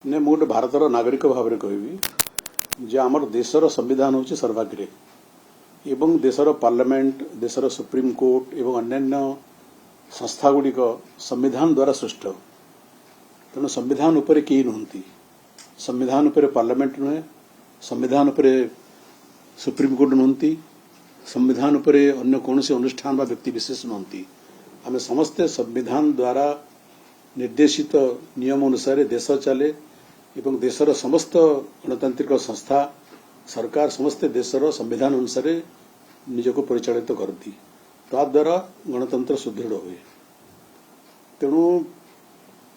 ने गोटे भारतर नागरिक भाव में कहबी जे आमर देशर संविधान हूँ सर्वाग्रे एवं देशर पार्लियामेंट देशर सुप्रीम कोर्ट एवं अन्यान्य संस्था गुड़िक संविधान द्वारा सृष्ट तेणु संविधान उपरे केही नुहंती संविधान उपरे पार्लियामेंट नुहे संविधान उपरे सुप्रीम कोर्ट नुहंती संविधान उपरे अन्य कौन से अनुष्ठान व व्यक्ति विशेष नुहंती आम समस्ते संविधान द्वारा निर्देशित नियम अनुसार देश चले एवं देशर समस्त गणतांत्रिक संस्था सरकार समस्ते देशर संविधान अनुसार निजको परिचालित करती द्वारा गणतंत्र सुदृढ़ हुए। तेणु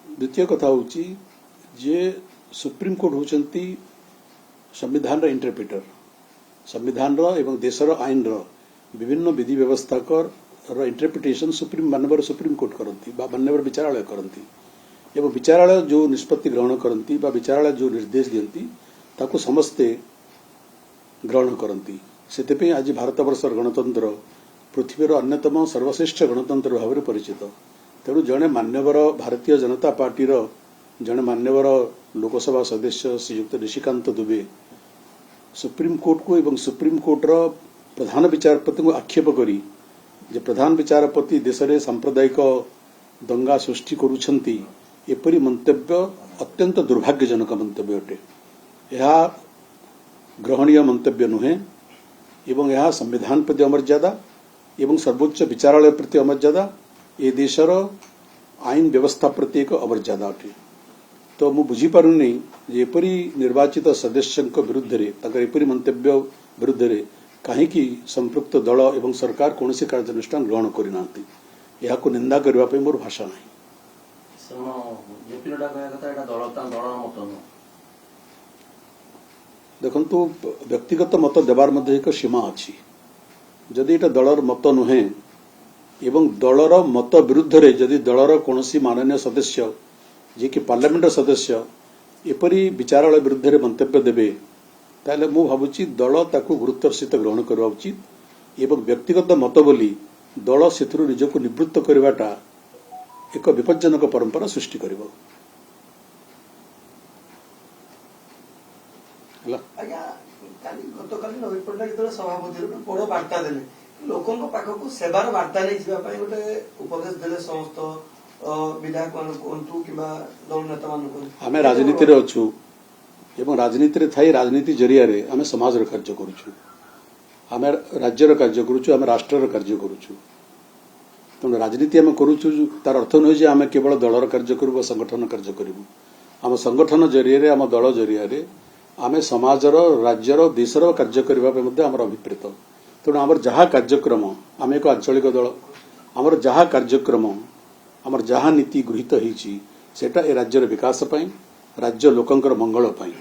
द्वितीय कथा हूँ जे सुप्रीम कोर्ट होती संविधान रा इंटरप्रिटर संविधान एवं देशर आईन विभिन्न विधि व्यवस्था इंटरप्रिटेशन मानवर सुप्रीम कोर्ट करती मानवर विचारालय करती एवं विचारालय जो निष्पत्ति ग्रहण करती विचारालय जो निर्देश दियंती ताको समस्ते ग्रहण करती से आज भारतवर्षर गणतंत्र पृथ्वीर अन्यतम सर्वश्रेष्ठ गणतंत्र भाव में परिचित। तेणु जड़े मान्यवर भारतीय जनता पार्टी जड़े मान्यवर लोकसभा सदस्य श्रीयुक्त निशिकांत दुबे सुप्रीम कोर्ट को एवं सुप्रीम कोर्टर प्रधान विचारपति को आक्षेप करी जे प्रधान विचारपति देश में सांप्रदायिक दंगा सृष्टि करुछंती एपरी मंतव्य अत्यंत दुर्भाग्यजनक मंतव्य अटे। यह ग्रहणीय मंतव्य नुहे एवं यह संविधान प्रति अमर्यादा एवं सर्वोच्च विचारालय प्रति अमर्यादा ए देशर आईन व्यवस्था प्रति एक अमर्यादा अटे। तो मु बुझीपारुनी एपरी निर्वाचित सदस्य विरुद्ध एपरी मंतव्य विरुद्ध कहीं संपृक्त दल एवं सरकार कौन से कार्यानुष्ठान ग्रहण करना यह निंदा करने मोर भाषा ना। देखु व्यक्तिगत मत देवार मध्य एक सीमा अच्छी जदि एटा दलर मत नुहे एवं दलर मत विरुद्ध रे जदि दलर कौन माननीय सदस्य जे कि पार्लियामेंट सदस्य एपरी विचारालय विरुद्ध रे मंतव्य देवे ताले मु भावुची दल ताकू गुरुत्वर सहित ग्रहण करवा उचित एवं व्यक्तिगत मत बोली दल से निजको निवृत्त करवाटा एक विपज्जनक परंपरा सृष्टि करिवो। सभापति बड़ बार्ता देले लोकों पाखक सेवार बार्ता नहीं जावाई गोटे उपदेश देले समस्त विधायक मान कहतु कि दल नेता मान आम राजनीति रे अच्छु एवं राजनीति रे थाई राजनीति जरिया रे आम समाज रे कार्य करूछु आम राज्यर कार्य करूछु आम राष्ट्र कार्य करूछु। तेणु राजनीति आम करूछु तार अर्थ नुहे जे आम केवल दलर कार्य करू संगठन कार्य करूँ आम संगठन जरिया आम दल जरिया आम समाजर राज्यर देशर कार्य करने आम अभिप्रेत। तेणु आमर जहाँ कार्यक्रम आम एक आंचलिक दल आमर जहाँ कार्यक्रम आमर जहाँ नीति गृहीत होटा ए राज्यर विकास पाई राज्य लोकंकर मंगल पाई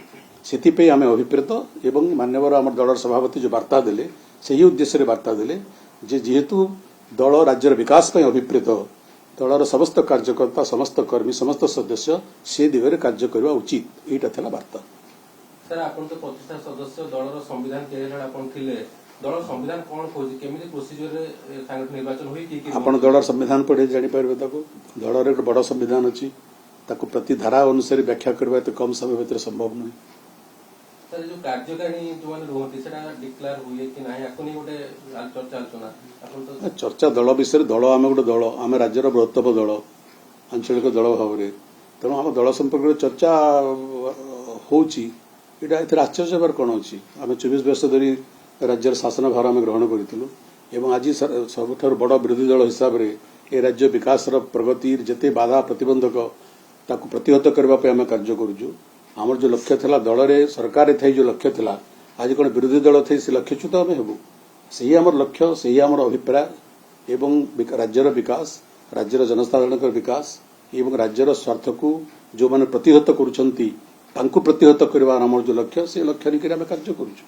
से आम अभिप्रेत एवं मान्यवर आम दलर सभापति जो वार्ता देले से उद्देश्य वार्ता देले जे जेहेतु दल राज्यर विकास पाई अभिप्रेत दलर समस्त कार्यकर्ता समस्त कर्मी समस्त सदस्य से दिगरे कार्य करवा उचित एटा थला वार्ता। सर आपण तो प्रतिष्ठा सदस्य दलर संविधान केरेला आपण थिले दलर संविधान कोन खोजी केमिति प्रोसीजर रे सांगठन निर्वाचन होई कि आपण दलर संविधान पढे जानि परबे ताको दलर एक बड़ संविधान अछि ताको प्रति धारा अनुसार व्याख्या करबा तो कम समय भीतर संभव नहीं। सर जो कार्यकारिणी जो माने रहती सेटा डिक्लेयर हुए कि नाही आकोनी गोटे चर्चा आलोचना आपण तो चर्चा दल विषय दल आम गोटे दल आम राज्यर बृहत्तम दल आंचलिक दल भाव में तेणु आम दल संपर्क चर्चा होची एटा एथर आश्चर्य बार कौन अच्छी आम 24 वर्ष धरी राज्यर शासन भार आम ग्रहण करूँ एवं आज सबुठ बड़ विरोधी दल हिसाब से ए राज्य विकास प्रगति जिते बाधा प्रतिबंधक ताकू प्रतिहत करने आम कार्य करुचु आमर जो लक्ष्य था दल रे सरकार थी जो लक्ष्य था आज कौन विरोधी दल थी से लक्ष्यच्युत आम हेबू से आमर लक्ष्य से आमर अभिप्राय एवं राज्यर विकास राज्यर जनसाधारण विकास एवं राज्यर स्वार्थ को जो मैंने प्रतिहत करुछंती तांकु प्रतिहत करवा आमर जो लक्ष्य से लक्ष्य नहीं आम कार्य करुचु।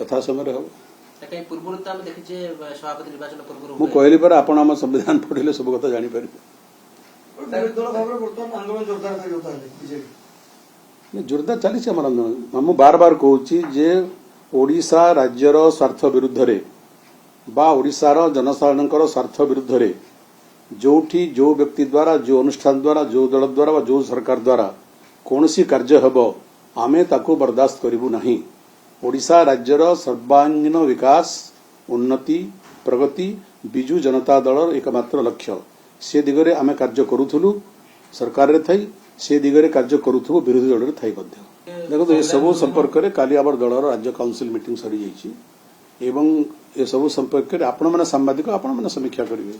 यथा समय हम मु कहली पर आपण आम संविधान पढ़िले सब कथा जानी जोरदार चली आम आंदोलन मु बार बार कहूँ जे ओडिशा राज्यर स्वार्थ विरुद्ध रे बा ओडिशार जनसाधारण स्वार्थ विरुद्ध रे जोठी जो व्यक्ति द्वारा जो अनुष्ठान द्वारा जो दल द्वारा वा जो सरकार द्वारा कौनसी कार्य हेब आमे ताको बर्दाश्त करिबु नहीं। ओडिशा राज्यर सर्वांगीन विकास उन्नति प्रगति बिजु जनता दल एकमात्र लक्ष्य से दिगरे आमे कार्य करूथुलु सरकार रे थाई से दिगरे कार्य करूथुबु विरोधी दल रे थाई मध्य। देखो ये सब संपर्क रे काली आबर दलर राज्य काउंसिल मीटिंग सरी जाइछि एवं ये सब संपर्क रे आपण माने सांबादिक आपण माने समीक्षा करिवे।